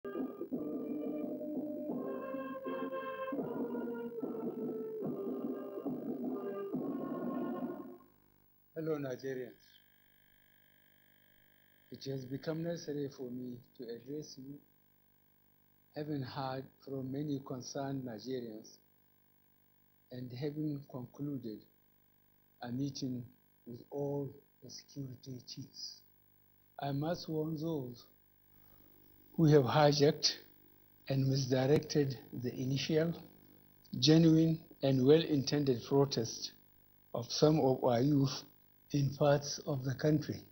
Hello, Nigerians. It has become necessary for me to address you, having heard from many concerned Nigerians and having concluded a meeting with all the security chiefs. I must warn those who have hijacked and misdirected the initial, genuine, and well-intended protest of some of our youth in parts of the country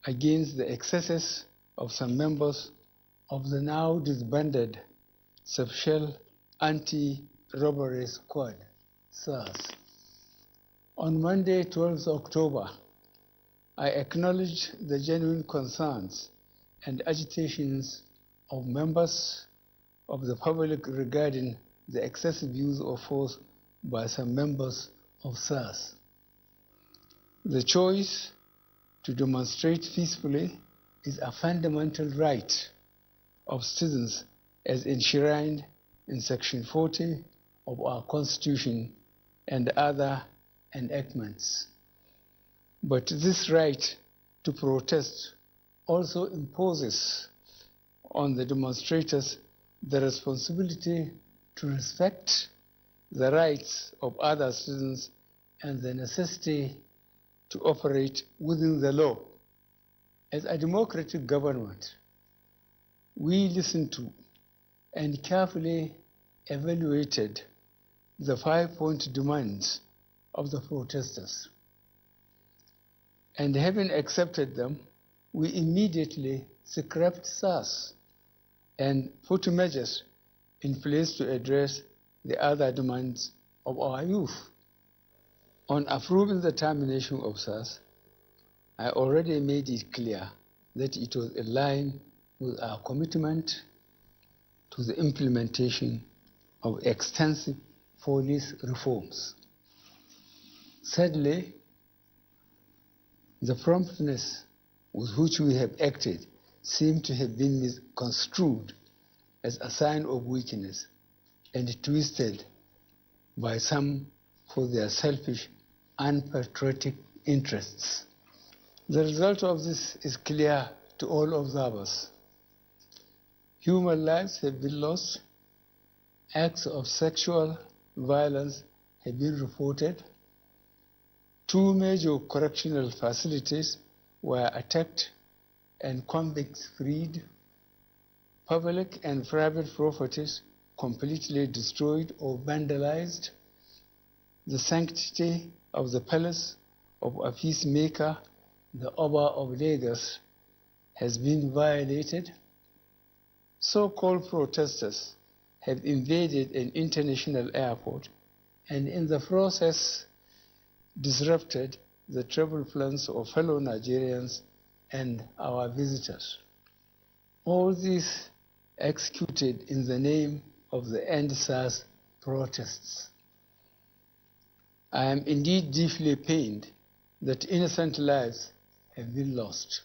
against the excesses of some members of the now disbanded Special Anti-Robbery Squad, SARS. On Monday, 12th October, I acknowledged the genuine concerns and agitations of members of the public regarding the excessive use of force by some members of SARS. The choice to demonstrate peacefully is a fundamental right of citizens as enshrined in Section 40 of our Constitution and other enactments. But this right to protest also imposes on the demonstrators the responsibility to respect the rights of other citizens and the necessity to operate within the law. As a democratic government, we listened to and carefully evaluated the 5-point demands of the protesters. And having accepted them, we immediately scrapped SARS and put measures in place to address the other demands of our youth. On approving the termination of SARS, I already made it clear that it was in line with our commitment to the implementation of extensive police reforms. Sadly, the promptness with which we have acted seemed to have been misconstrued as a sign of weakness and twisted by some for their selfish, unpatriotic interests. The result of this is clear to all observers. Human lives have been lost, acts of sexual violence have been reported, 2 major correctional facilities were attacked and convicts freed, public and private properties completely destroyed or vandalized, the sanctity of the palace of a peacemaker, the Oba of Lagos, has been violated. So-called protesters have invaded an international airport and in the process disrupted the travel plans of fellow Nigerians and our visitors. All this executed in the name of the End SARS protests. I am indeed deeply pained that innocent lives have been lost.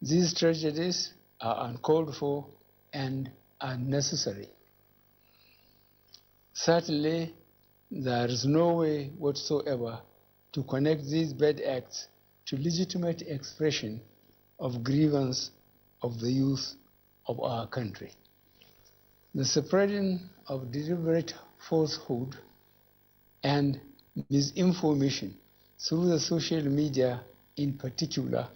These tragedies are uncalled for and unnecessary. Certainly, there is no way whatsoever to connect these bad acts to legitimate expression of grievance of the youth of our country. The spreading of deliberate falsehood and misinformation through the social media in particular,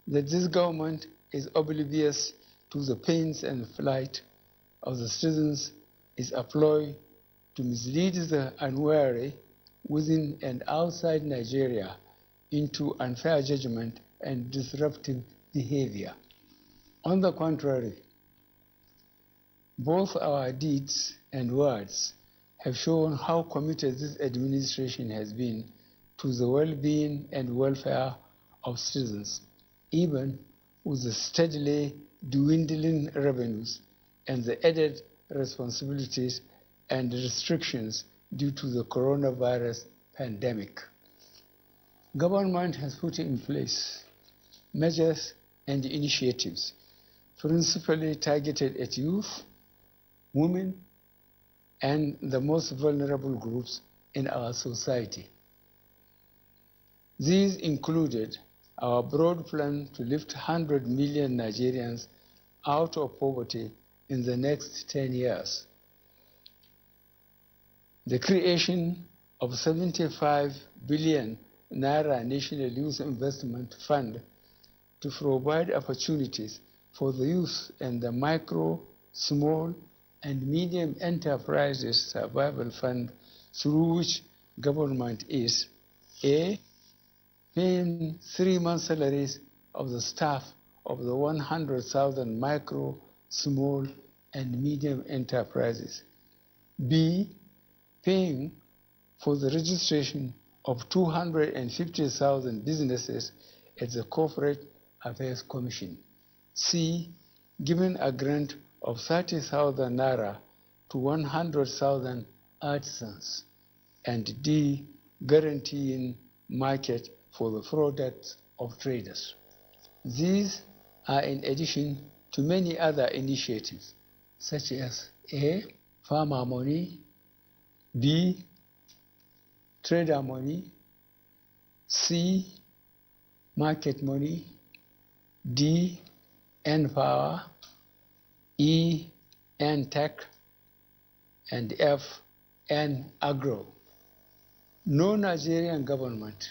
that this government is oblivious to the pains and plight of the citizens is a ploy to mislead the unwary within and outside Nigeria into unfair judgment and disruptive behavior. On the contrary, both our deeds and words have shown how committed this administration has been to the well-being and welfare of citizens, even with the steadily dwindling revenues and the added responsibilities and restrictions due to the coronavirus pandemic. Government has put in place measures and initiatives principally targeted at youth, women, and the most vulnerable groups in our society. These included our broad plan to lift 100 million Nigerians out of poverty in the next 10 years, the creation of 75 billion Naira National Youth Investment Fund to provide opportunities for the youth and the micro, small, and medium enterprises survival fund, through which government is A, paying 3 months' salaries of the staff of the 100,000 micro, small, and medium enterprises. B, paying for the registration of 250,000 businesses at the Corporate Affairs Commission. C, giving a grant of 30,000 Naira to 100,000 artisans. And D, guaranteeing market for the products of traders. These are in addition to many other initiatives, such as A, farmer money, B, trader money, C, market money, D, N-Power, E, N-Tech, and F, N-Agro. No Nigerian government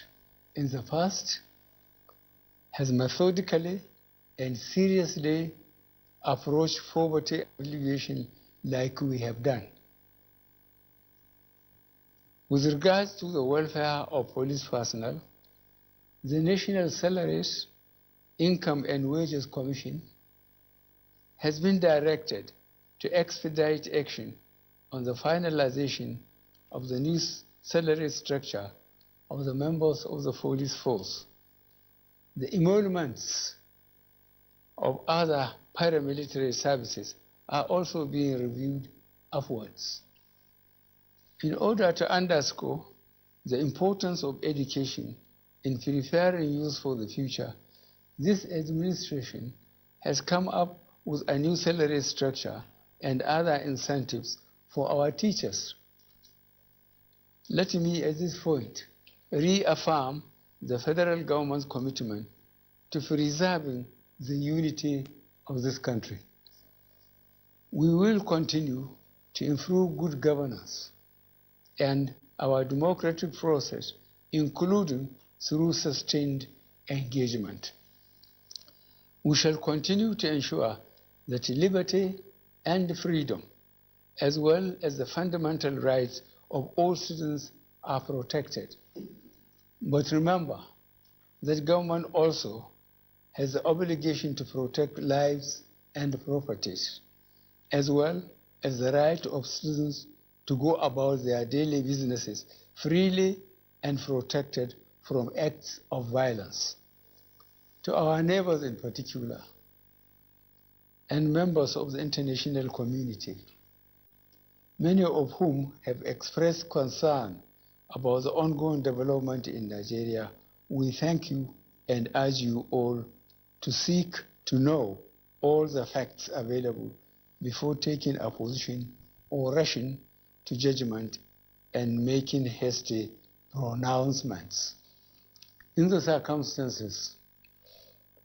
in the past has methodically and seriously approached poverty alleviation like we have done. With regards to the welfare of police personnel, the National Salaries, Income and Wages Commission has been directed to expedite action on the finalization of the new salary structure of the members of the police force. The emoluments of other paramilitary services are also being reviewed upwards. In order to underscore the importance of education in preparing youth for the future, this administration has come up with a new salary structure and other incentives for our teachers. Let me at this point reaffirm the federal government's commitment to preserving the unity of this country. We will continue to improve good governance and our democratic process, including through sustained engagement. We shall continue to ensure that liberty and freedom, as well as the fundamental rights of all citizens, are protected. But remember that government also has the obligation to protect lives and properties, as well as the right of citizens to go about their daily businesses freely and protected from acts of violence. To our neighbors in particular, and members of the international community, many of whom have expressed concern about the ongoing development in Nigeria, we thank you and urge you all to seek to know all the facts available before taking a position or rushing to judgment and making hasty pronouncements. In the circumstances,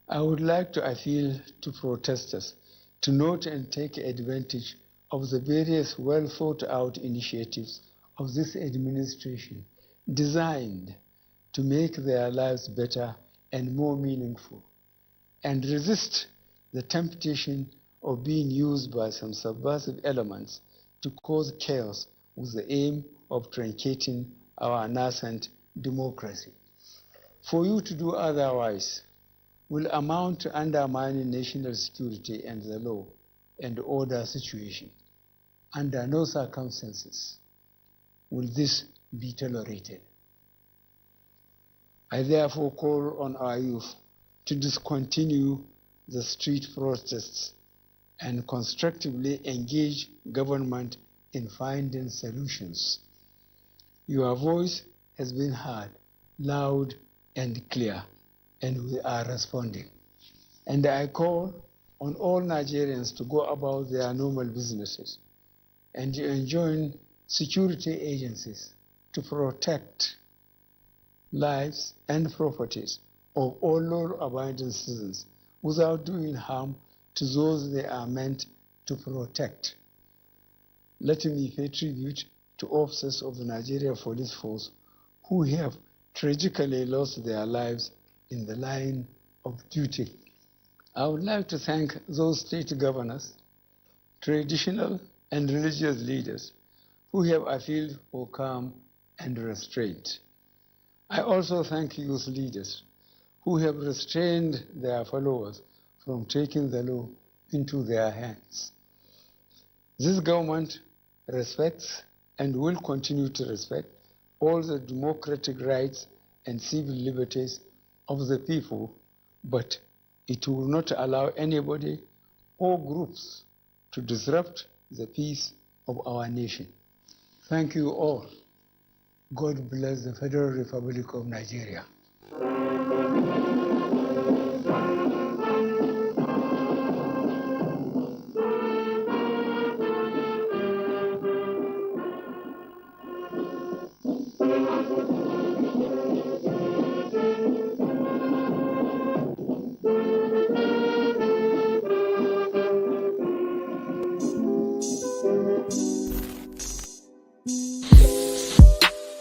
I would like to appeal to protesters to note and take advantage of the various well-thought-out initiatives of this administration designed to make their lives better and more meaningful, and resist the temptation of being used by some subversive elements to cause chaos with the aim of truncating our nascent democracy. For you to do otherwise will amount to undermining national security and the law and order situation. Under no circumstances will this be tolerated. I therefore call on our youth to discontinue the street protests and constructively engage government in finding solutions. Your voice has been heard loud and clear, and we are responding. And I call on all Nigerians to go about their normal businesses and enjoin security agencies to protect lives and properties of all law-abiding citizens without doing harm to those they are meant to protect. Let me pay tribute to officers of the Nigeria Police Force who have tragically lost their lives in the line of duty. I would like to thank those state governors, traditional and religious leaders who have appealed for calm and restraint. I also thank youth leaders who have restrained their followers from taking the law into their hands. This government respects and will continue to respect all the democratic rights and civil liberties of the people, but it will not allow anybody or groups to disrupt the peace of our nation. Thank you all. God bless the Federal Republic of Nigeria.